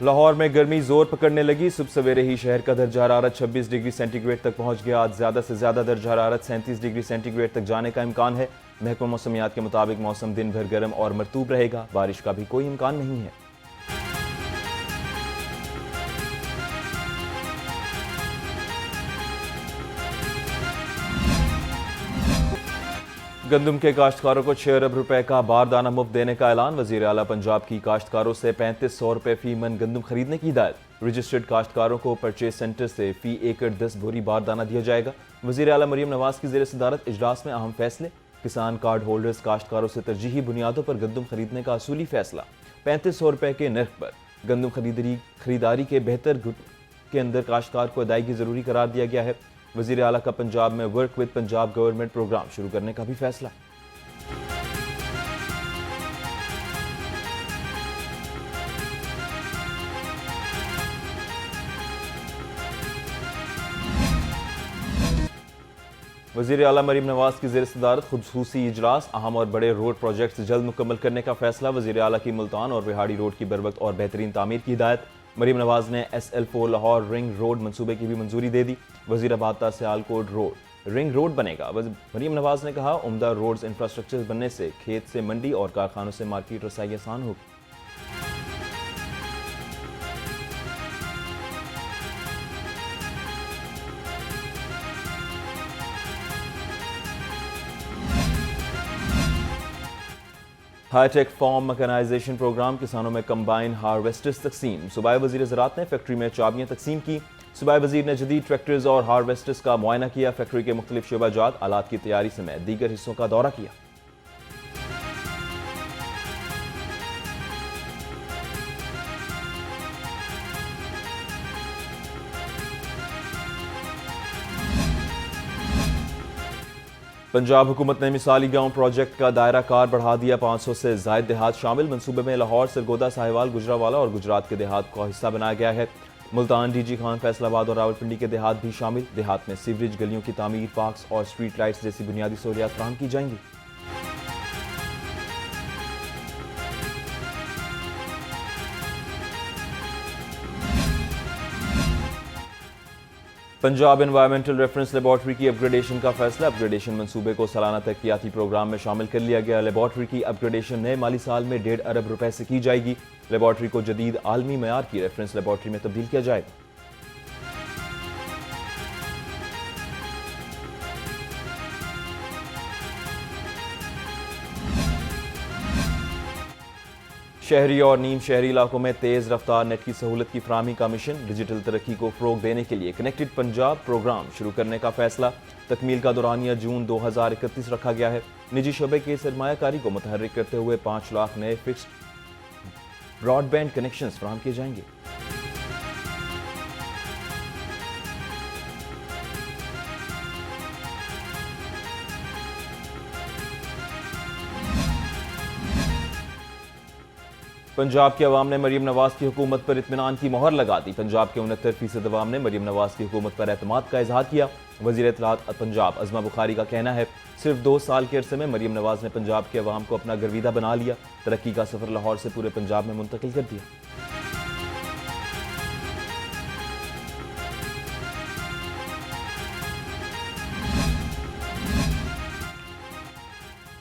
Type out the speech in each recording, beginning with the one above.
लाहौर में गर्मी जोर पकड़ने लगी। सुबह सवेरे ही शहर का दर्जा हरारत 26 डिग्री सेंटीग्रेड तक पहुंच गया। आज ज्यादा से ज्यादा दर्जा हरारत 37 डिग्री सेंटीग्रेड तक जाने का इम्कान है। महकमा मौसमियात के मुताबिक मौसम दिन भर गर्म और मरतूब रहेगा। बारिश का भी कोई इम्कान नहीं है। गंदम के काश्तकारों को 6 अरब रुपए का बारदाना मुफ्त देने का ऐलान। वजीर आला पंजाब की काश्तकारों से 3500 रुपए फी मन गंदम खरीदने की हिदायत। रजिस्टर्ड काश्तकारों को परचेज सेंटर से फी एकड़ 10 बोरी बारदाना दिया जाएगा। वजीर आला मरियम नवाज की जेर सदारत इजलास में अहम फैसले। किसान कार्ड होल्डर्स काश्तकारों से तरजीही बुनियादों पर गंदम खरीदने का असूली फैसला। 3500 रुपए के नर्ख पर गंदम खरीदारी के बेहतर गुट के अंदर काश्तकार को अदायगी जरूरी करार दिया गया है। वजीर आला का पंजाब में work with Punjab government program शुरू करने का भी फैसला। वजीर आला मरीम नवाज की जेर सदारत खुसूसी इजलास। अहम और बड़े रोड प्रोजेक्ट्स जल्द मुकम्मल करने का फैसला। वजीर आला की मुल्तान और रिहाड़ी रोड की बरवक्त और बेहतरीन तामीर की हिदायत। मरीम नवाज ने SL4 लाहौर रिंग रोड मंसूबे की भी मंजूरी दे दी। वजीराबाद ता सियालकोट रोड रिंग रोड बनेगा। मरीम नवाज ने कहा, उम्दा रोड्स इंफ्रास्ट्रक्चर बनने से खेत से मंडी और कारखानों से मार्केट रसाई आसान होगी। Hi tech farm mechanisation program. किसानों में कंबाइन हार्वेस्टर्स तकसीम। सूबाई वजीर ज़राअत ने फैक्ट्री में चाबियां तकसीम की। सूबाई वजीर ने जदीद ट्रैक्टर्स और हार्वेस्टर्स का मुआयना किया। फैक्ट्री के मुख्तलिफ शोबाजात आलात की तैयारी समेत दीगर हिस्सों का दौरा किया। पंजाब हुकूमत ने मिसाली गांव प्रोजेक्ट का दायरा कार बढ़ा दिया। 500 से जायद देहात शामिल। मंसूबे में लाहौर, सरगोदा, साहिवाल, गुजरावाला और गुजरात के देहात को हिस्सा बनाया गया है। मुल्तान, DG खान, फैसलाबाद और रावलपिंडी के देहात भी शामिल। देहात में सीवरेज, गलियों की तामीर, पार्क्स और स्ट्रीट लाइट्स जैसी बुनियादी सहूलियात फराहम की जाएंगी। पंजाब एनवायरमेंटल रेफरेंस लेबॉर्ट्री की अपग्रेडेशन का फैसला। अपग्रेडेशन मंसूबे को सालाना तरक्याती प्रोग्राम में शामिल कर लिया गया। लेबॉर्ट्री की अपग्रेडेशन नए माली साल में 1.5 अरब रुपए से की जाएगी। लेबॉर्ट्री को जदीद आलमी मयार की रेफरेंस लेबॉर्ट्री में तब्दील किया जाएगा। शहरी और नीम शहरी इलाकों में तेज रफ्तार नेट की सहूलत की फराहमी का मिशन। डिजिटल तरक्की को फरोग देने के लिए कनेक्टेड पंजाब प्रोग्राम शुरू करने का फैसला। तकमील का दौरानिया जून 2031 रखा गया है। निजी शोबे के सरमायाकारी को मुतहर्रिक करते हुए 5 लाख नए फिक्स्ड ब्रॉडबैंड कनेक्शंस फराहम किए जाएंगे। पंजाब के अवाम ने मरीम नवाज की हुकूमत पर इत्मीनान की मोहर लगा दी। पंजाब के 69% अवाम ने मरीम नवाज की हुकूमत पर एतमाद का इजहार किया। वजीर इत्तलात पंजाब अज़मा बुखारी का कहना है, सिर्फ 2 साल के अरसे में मरीम नवाज ने पंजाब के अवाम को अपना गर्विदा बना लिया। तरक्की का सफर लाहौर से पूरे पंजाब में मुंतकिल कर दिया।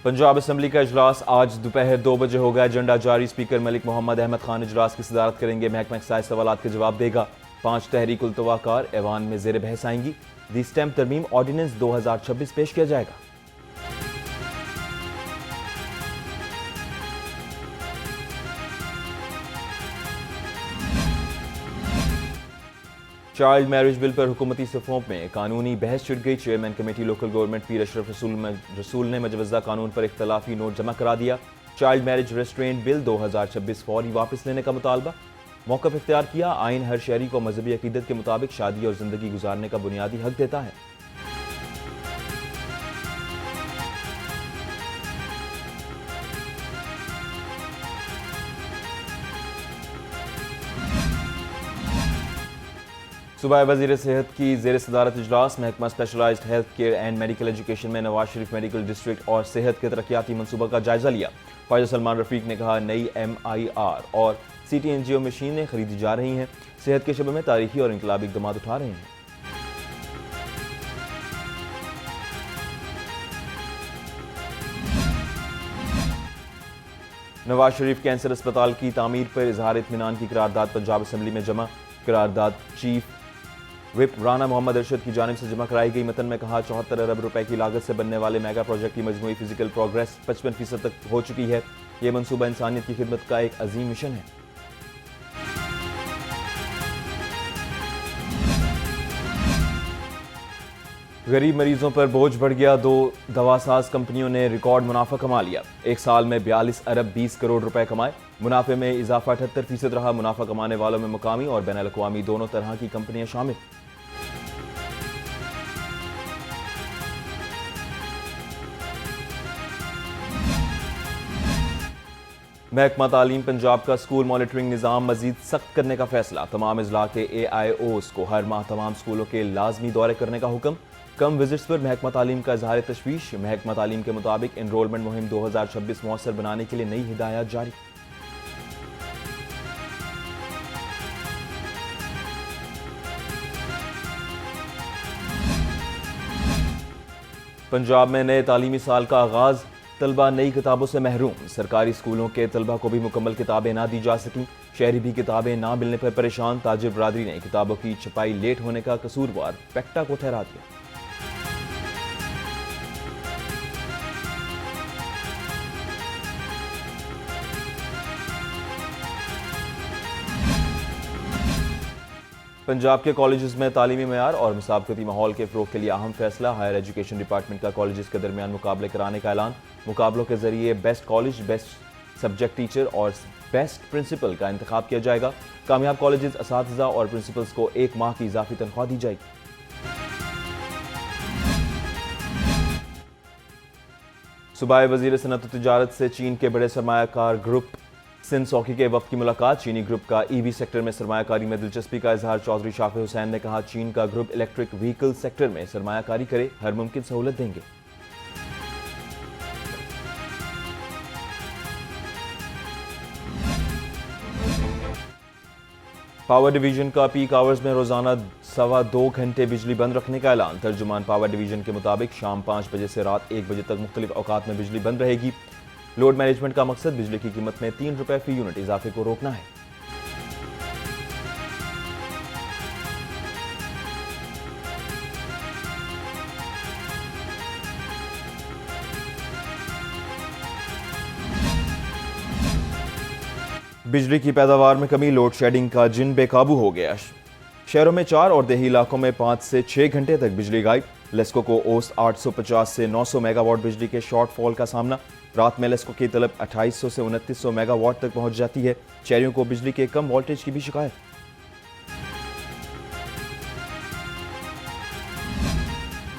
पंजाब असम्बली का इजलास आज दोपहर 2 बजे होगा। एजेंडा जारी। स्पीकर मलिक मोहम्मद अहमद खान इजलास की सदारत करेंगे। महकमा एक्साइज सवालात के जवाब देगा। 5 तहरीक उल तवाकार ऐवान में जेर बहस आएंगी। दी स्टैम्प तरमीम ऑर्डिनेंस 2026 पेश किया जाएगा। चाइल्ड मैरिज बिल पर हुकूमती सफ़ों में कानूनी बहस छिड़ गई। चेयरमैन कमेटी लोकल गवर्नमेंट पीर अशरफ रसूल ने मजवज़ा कानून पर इख्तलाफी नोट जमा करा दिया। चाइल्ड मैरिज रेस्ट्रेंट बिल 2026 फौरी वापस लेने का मुतालबा। मौक़िफ़ इख्तियार किया। आइन हर शहरी को मजहबी अकीदत के मुताबिक शादी और ज़िंदगी गुजारने का बुनियादी हक देता है। सूबाई वज़ीर सेहत की ज़ेर सदारत इजलास महकमा specialised health care and medical education में नवाज शरीफ मेडिकल डिस्ट्रिक्ट और सेहत के तरक्याती मनसूबा का जायजा लिया। ख्वाजा सलमान रफीक ने कहा, नई MIR और CT एंजियो मशीनें खरीदी जा रही हैं। सेहत के शबे में तारीखी और इनकलाबी इक़दाम उठा रहे हैं। नवाज शरीफ कैंसर अस्पताल की तामीर पर इजहार इत्मीनान की करारदाद पंजाब असम्बली में जमा। करारदाद चीफ विप राना मोहम्मद अरशद की जानिब से जमा कराई गई। मतन में कहा, 74 अरब रुपए की लागत से बनने वाले मेगा प्रोजेक्ट की मजमूई फिजिकल प्रोग्रेस 55% तक हो चुकी है। यह मनसूबा इंसानियत की खिदमत का एक अजीम मिशन है। गरीब मरीजों पर बोझ बढ़ गया। 2 दवासाज कंपनियों ने रिकॉर्ड मुनाफा कमा लिया। एक साल में 42 अरब 20 करोड़ रुपए कमाए। मुनाफे में इजाफा 78% रहा। मुनाफा कमाने वालों में मुकामी और बैनुल अक़वामी दोनों तरह की कंपनियां शामिल। महकमा तालीम पंजाब का स्कूल मॉनिटरिंग निज़ाम मजीद सख्त करने का फैसला। तमाम अजला के AIOs को हर माह तमाम स्कूलों के लाजमी दौरे करने का हुक्म। कम विजिट्स पर महकमा तालीम का इजहार तशवीश। महकमा तालीम के मुताबिक एनरोलमेंट मुहिम 2026 मौसर बनाने के लिए नई हिदायत जारी। पंजाब में नए तालीमी साल का आगाज। तलबा नई किताबों से महरूम। सरकारी स्कूलों के तलबा को भी मुकम्मल किताबें ना दी जा सकीं। शहरी भी किताबें ना मिलने पर परेशान। ताजिर बरादरी ने किताबों की छपाई लेट होने का कसूरवार पेक्टा को ठहरा दिया। पंजाब के कॉलेजेस में तालीमी मयार और मुसाबकती माहौल के फ़रोग़ के लिए अहम फैसला। हायर एजुकेशन डिपार्टमेंट का कॉलेजेस के दरमियान मुकाबले कराने का ऐलान। मुकाबलों के जरिए best college, best subject teacher और बेस्ट प्रिंसिपल का इंतखाब किया जाएगा। कामयाब कॉलेजेस, असातिज़ा और प्रिंसिपल्स को 1 माह की इजाफी तनख्वाह दी जाएगी। सूबाई वज़ीर सनअत व तिजारत से चीन के बड़े सरमायाकार ग्रुप सिंध सौकी के वक्त की मुलाकात। चीनी ग्रुप का EV सेक्टर में सरमायाकारी में दिलचस्पी का इजहार। चौधरी शाफी हुसैन ने कहा, चीन का ग्रुप इलेक्ट्रिक व्हीकल सेक्टर में सरमायाकारी करे, हर मुमकिन सहूलत देंगे। पावर डिवीजन का पीक आवर्स में रोजाना 2.25 घंटे बिजली बंद रखने का ऐलान। तर्जुमान पावर डिवीजन के मुताबिक शाम 5 बजे से रात 1 बजे तक मुख्तलिफ औकात में बिजली बंद रहेगी। लोड मैनेजमेंट का मकसद बिजली की कीमत में 3 रुपए फी यूनिट इजाफे को रोकना है। बिजली की पैदावार में कमी। लोड शेडिंग का जिन बेकाबू हो गया। शहरों में 4 और देही इलाकों में 5 से 6 घंटे तक बिजली गायब। लेस्को को औसत 850 से 900 मेगावाट बिजली के शॉर्टफॉल का सामना। रात में लेस्को की तलब 2800 से 2900 मेगावाट तक पहुंच जाती है। शहरियों को बिजली के कम वोल्टेज की भी शिकायत।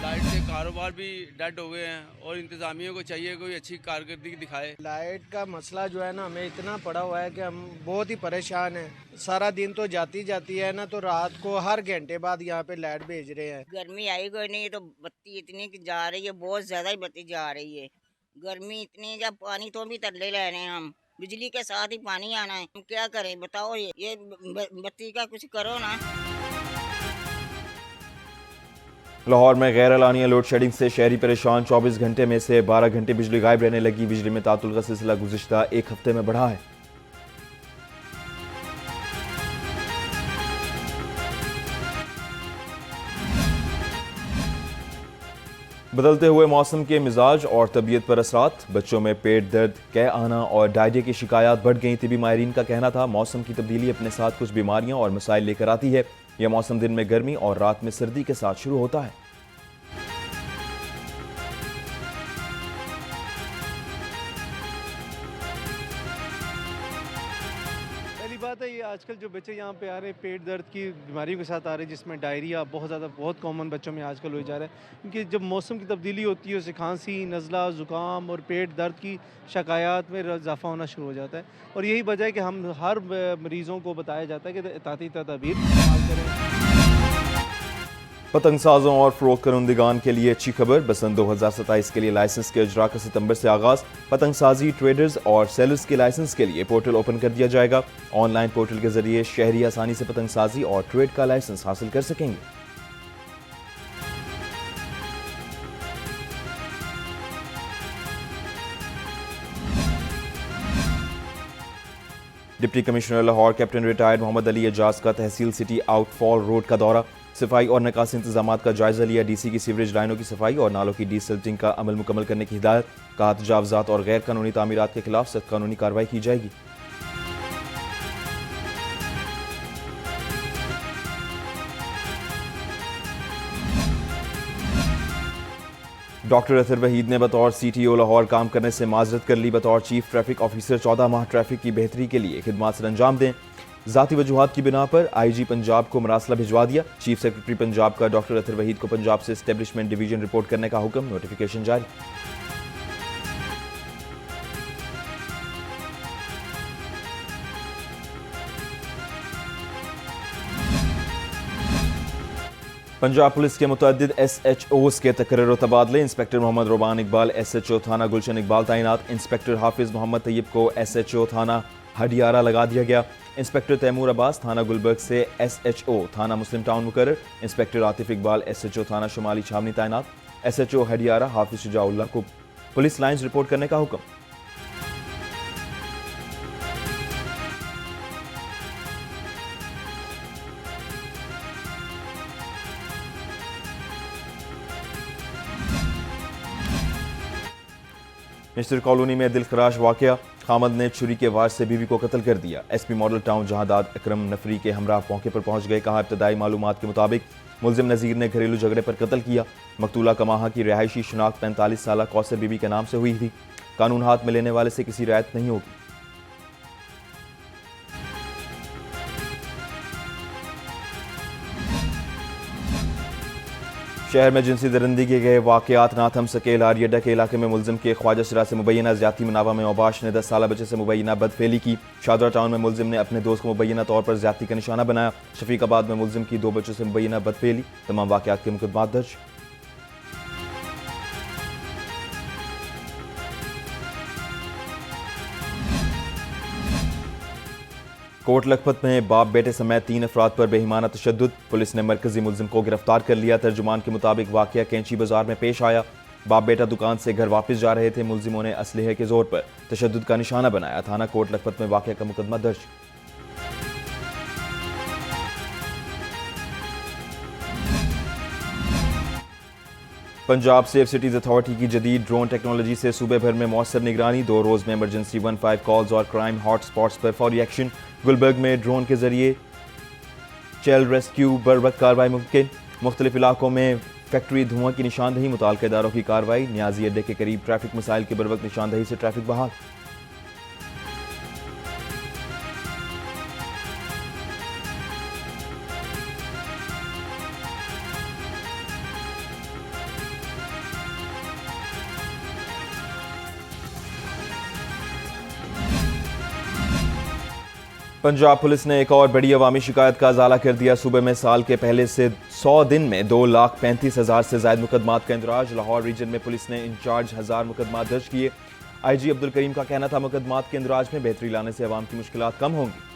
लाइट से कारोबार भी डेड हो गए हैं और इंतजामिया को चाहिए कोई अच्छी कारकर्दगी दिखाए। लाइट का मसला जो है ना, हमें इतना पड़ा हुआ है कि हम बहुत ही परेशान हैं। सारा दिन तो जाती है ना, तो रात को हर घंटे बाद यहाँ पे लाइट भेज रहे हैं। गर्मी आई कोई नहीं, तो बत्ती इतनी की जा रही है, बहुत ज्यादा ही बत्ती जा रही है। गर्मी इतनी, जब पानी तो भी तरले ले रहे हैं हम, बिजली के साथ ही पानी आना है, हम क्या करें बताओ। ये बत्ती का कुछ करो ना। लाहौर में गैर एलानिया लोड शेडिंग से शहरी परेशान। 24 घंटे में से 12 घंटे बिजली गायब रहने लगी। बिजली में तातुल का सिलसिला गुज़िश्ता 1 हफ्ते में बढ़ा है। बदलते हुए मौसम के मिजाज और तबीयत पर असरात। बच्चों में पेट दर्द, कह आना और डायरिया की शिकायत बढ़ गई। तिबी माहिरीन का कहना था, मौसम की तब्दीली अपने साथ कुछ बीमारियां और मसाइल लेकर आती है। यह मौसम दिन में गर्मी और रात में सर्दी के साथ शुरू होता है। बात है, ये आजकल जो बच्चे यहाँ पे आ रहे हैं पेट दर्द की बीमारियों के साथ आ रहे हैं, जिसमें डायरिया बहुत कॉमन बच्चों में आजकल हो जा रहा है। क्योंकि जब मौसम की तब्दीली होती है उससे खांसी, नज़ला, ज़ुकाम और पेट दर्द की शिकायत में इजाफा होना शुरू हो जाता है। और यही वजह है कि हम हर मरीज़ों को बताया जाता है कि एहतियाती तदबीर इस्तेमाल करें। पतंगसाजों और फरोख्त करंदगान के लिए अच्छी खबर। बसंत 2027 के लिए लाइसेंस के अजरा का सितंबर से आगाज। पतंगसाजी ट्रेडर्स और सेलर्स के लाइसेंस के लिए पोर्टल ओपन कर दिया जाएगा। ऑनलाइन पोर्टल के जरिए शहरी आसानी से पतंगसाजी और ट्रेड का लाइसेंस हासिल कर सकेंगे। Deputy commissioner Lahore captain retired Mohammad Ali Ejaz का तहसील सिटी आउटफॉल रोड का दौरा। सफाई और निकासी इंतजाम का जायजा लिया। डीसी की सीवरेज लाइनों की सफाई और नालों की डीसिल्टिंग का अमल मुकम्मल करने की हिदायत। कहा तजावजात और गैर कानूनी तामीरात के खिलाफ सख्त कानूनी कार्रवाई की जाएगी। डॉक्टर अतर वहीद ने बतौर CTO लाहौर काम करने से माजरत कर ली। बतौर चीफ ट्रैफिक ऑफिसर 14 माह ट्रैफिक की बेहतरी के लिए खिदमात सर अंजाम दें। ज़ाती वजूहात की बिना पर IG पंजाब को मरासला भिजवा दिया। चीफ सेक्रेटरी पंजाब का डॉक्टर अतर वहीद को पंजाब से एस्टेब्लिशमेंट डिवीजन रिपोर्ट करने का हुक्म। नोटिफिकेशन जारी। पंजाब पुलिस के मुतअद्दिद SHOs के तकर्रुर तबादले। इंस्पेक्टर मोहम्मद रोबान इकबाल SHO थाना गुलशन इकबाल तैनात। इंस्पेक्टर हाफिज मोहम्मद तैयब को SHO थाना हडियारा लगा दिया गया। इंस्पेक्टर तैमूर अब्बास थाना गुलबर्ग से SHO थाना मुस्लिम टाउन मुकर्रर। इंस्पेक्टर आतिफ इकबाल SHO थाना शुमाली छावनी तैनात। SHO हडियारा हाफिज शुजाउल्लाह को पुलिस लाइन्स रिपोर्ट करने का हुक्म। मिस्टर कॉलोनी में दिलखराश वाकया। खामद ने छुरी के वार से बीवी को कत्ल कर दिया। SP मॉडल टाउन जहादाद अकरम नफरी के हमरा मौके पर पहुंच गए। कहा इब्तदाई मालूमात के मुताबिक मुलजिम नज़ीर ने घरेलू झगड़े पर कत्ल किया। मकतूला कमाहा की रिहायशी शनाख्त 45 साल कौसर बीबी के नाम से हुई थी। कानून हाथ में लेने वाले से किसी रियायत नहीं होगी। शहर में जिनसी दरिंदगी के वाकयात ना थम सके। लारियडा के इलाके में मुलजिम के ख्वाजा शरा से मुबैना ज्यादती मनावा में औबाश ने 10 साल बच्चे से मुबैना बदफेली की। शादरा टाउन में मुलजिम ने अपने दोस्त को मुबैना तौर पर ज्यादती का निशाना बनाया। शफीकाबाद में मुलजिम की 2 बच्चों से मुबैना बदफेली। तमाम वाकयात के मुकदमात दर्ज। कोट लखपत में बाप बेटे समेत 3 अफराद पर बेईमाना तशद्दुद। पुलिस ने मरकजी मुलजिम को गिरफ्तार कर लिया। तर्जुमान के मुताबिक वाकया कैंची बाजार में पेश आया। बाप बेटा दुकान से घर वापस जा रहे थे। मुलजिमों ने असलहे के जोर पर तशद्दुद का निशाना बनाया। थाना कोट लखपत में वाकया का मुकदमा दर्ज। पंजाब सेफ सिटीज अथॉरिटी की जदीद ड्रोन टेक्नोलॉजी से सूबे भर में मौसर निगरानी। 2 रोज में इमरजेंसी 15 कॉल्स और क्राइम हॉट स्पॉट्स पर फौरी एक्शन। गुलबर्ग में ड्रोन के जरिए चाइल्ड रेस्क्यू बर वक्त कार्रवाई मुमकिन। मुख्तलिफ इलाकों में फैक्ट्री धुआं की निशानदही। मुताल्लिका इदारों की कार्रवाई। न्याजी अड्डे के करीब ट्रैफिक मसाइल की बर वक्त निशानदही से ट्रैफिक बहाल। पंजाब पुलिस ने एक और बड़ी अवामी शिकायत का अजाला कर दिया। सूबे में साल के पहले से 100 दिन में 2,35,000 से ज्यादा मुकदमात का इंदराज। लाहौर रीजन में पुलिस ने इंचार्ज 1000 मुकदमात दर्ज किए। IG अब्दुल करीम का कहना था मुकदमात के इंदराज में बेहतरी लाने से अवाम की मुश्किलात कम होंगी।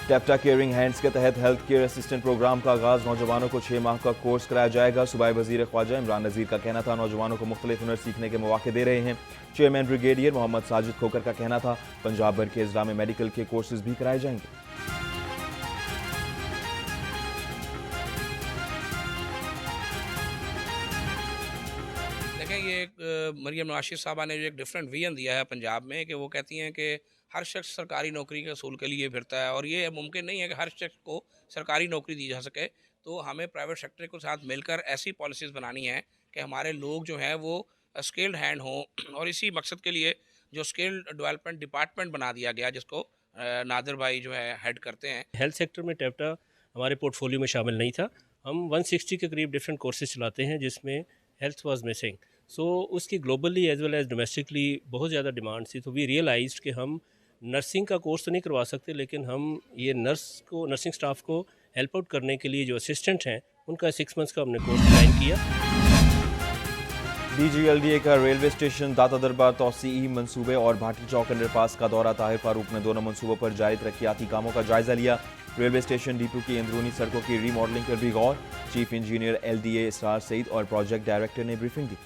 टैप्टा केयरिंग हैंड्स के तहत हेल्थ केयर असिस्टेंट प्रोग्राम का आगाज। नौजवानों को 6 माह का कोर्स कराया जाएगा। सूबाई वजीर ख्वाजा इमरान नज़ीर का कहना था नौजवानों को मुख्तलिफ हुनर सीखने के मौके दे रहे हैं। चेयरमैन ब्रिगेडियर मोहम्मद साजिद खोकर का कहना था पंजाब भर के अजला में मेडिकल के कोर्सेज भी कराए जाएंगे। देखें, ये मरियम नवाज साहबा ने जो एक डिफरेंट विजन दिया है पंजाब में कि वो कहती हैं कि हर शख्स सरकारी नौकरी के असूल के लिए फिरता है और ये मुमकिन नहीं है कि हर शख्स को सरकारी नौकरी दी जा सके। तो हमें प्राइवेट सेक्टर के साथ मिलकर ऐसी पॉलिसीज़ बनानी है कि हमारे लोग जो हैं वो स्किल्ड हैंड हों। और इसी मकसद के लिए जो स्किल डेवलपमेंट डिपार्टमेंट बना दिया गया जिसको नादिर भाई जो है हेड करते हैं। हेल्थ सेक्टर में टैप्टा हमारे पोर्टफोलियो में शामिल नहीं था। हम 160 के करीब डिफरेंट कोर्सेज चलाते हैं जिसमें हेल्थ वाज मिसिंग। सो उसकी globally as well as domestically बहुत ज़्यादा डिमांड थी। तो वी रियलाइज्ड कि हम नर्सिंग का कोर्स तो नहीं करवा सकते, लेकिन हम ये नर्सिंग स्टाफ को हेल्प आउट करने के लिए जो असिस्टेंट हैं उनका 6 मंथ्स का हमने कोर्स डिज़ाइन किया। DGLDA का रेलवे स्टेशन दाता दरबार तौसीई मंसूबे और भाटी चौक अंडरपास का दौरा। ताहिर फारूक ने दोनों मंसूबों पर जारी तरक्याती कामों का जायजा लिया। रेलवे स्टेशन डिपो की अंदरूनी सड़कों की रीमॉडलिंग पर भी गौर। चीफ इंजीनियर LDA इसरार सईद और प्रोजेक्ट डायरेक्टर ने ब्रीफिंग दी।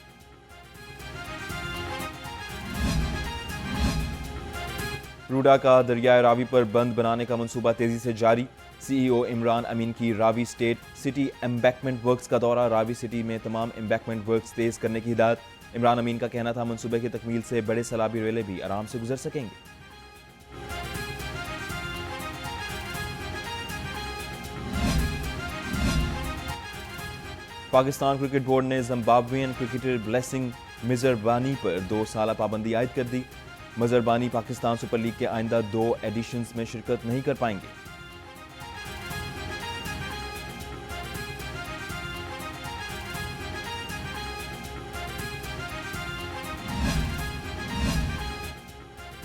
रूडा का दरियाए रावी पर बंद बनाने का मंसूबा तेजी से जारी। CEO इमरान अमीन की Ravi state city embankment works का दौरा। रावी सिटी में तमाम एम्बैकमेंट वर्क्स तेज करने की हिदायत। इमरान अमीन का कहना था मंसूबे की तकमील से बड़े सैलाबी रेलें भी आराम से गुजर सकेंगे। पाकिस्तान क्रिकेट बोर्ड ने जिम्बाब्वियन क्रिकेटर ब्लेसिंग मजरबानी पर 2 साल पाबंदी आयद कर दी। मजरबानी पाकिस्तान सुपर लीग के आइंदा 2 एडिशंस में शिरकत नहीं कर पाएंगे।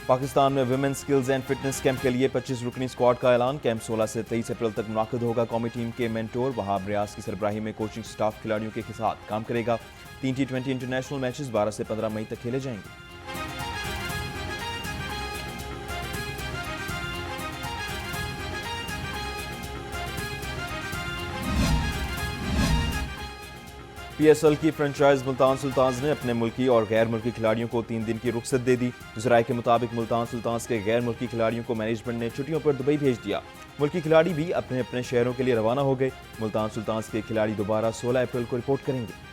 पाकिस्तान में women skills and fitness camp के लिए 25 रुकनी स्क्वाड का ऐलान। कैंप 16 से 23 अप्रैल तक मुनाकिद होगा। कौमी टीम के मेंटोर वहाब रियाज की सरबराही में कोचिंग स्टाफ खिलाड़ियों के साथ काम करेगा। 3 T20 इंटरनेशनल मैचेस 12 से 15 मई तक खेले जाएंगे। PSL की फ्रेंचाइज मुल्तान सुल्तान्स ने अपने मुल्की और गैर मुल्की खिलाड़ियों को 3 दिन की रुख्सत दे दी। ज़राए के मुताबिक मुल्तान सुल्तान्स के गैर मुल्की खिलाड़ियों को मैनेजमेंट ने छुट्टियों पर दुबई भेज दिया। मुल्की खिलाड़ी भी अपने अपने शहरों के लिए रवाना हो गए। मुल्तान सुल्तान्स के खिलाड़ी दोबारा 16 अप्रैल को रिपोर्ट करेंगे।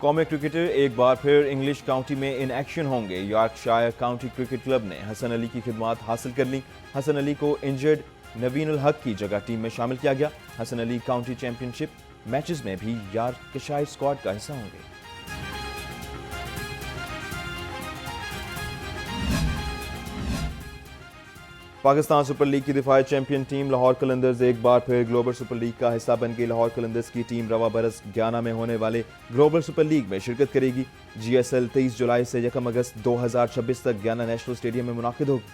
कौमी क्रिकेटर एक बार फिर इंग्लिश काउंटी में इन एक्शन होंगे। यॉर्कशायर काउंटी क्रिकेट क्लब ने हसन अली की खिदमात हासिल कर ली। हसन अली को इंजर्ड नवीन उल हक की जगह टीम में शामिल किया गया। Hasan Ali county championship matches में भी यॉर्कशायर स्क्वाड का हिस्सा होंगे। पाकिस्तान सुपर लीग की दिफाई चैंपियन टीम लाहौर कलंदर्स एक बार फिर ग्लोबल सुपर लीग का हिस्सा बन गई। लाहौर कलंदर्स की टीम रवा बरस गयाना में होने वाले ग्लोबल सुपर लीग में शिरकत करेगी। GSL 23 जुलाई से 1 अगस्त 2026 तक गयाना नेशनल स्टेडियम में मुनाकिद होगी।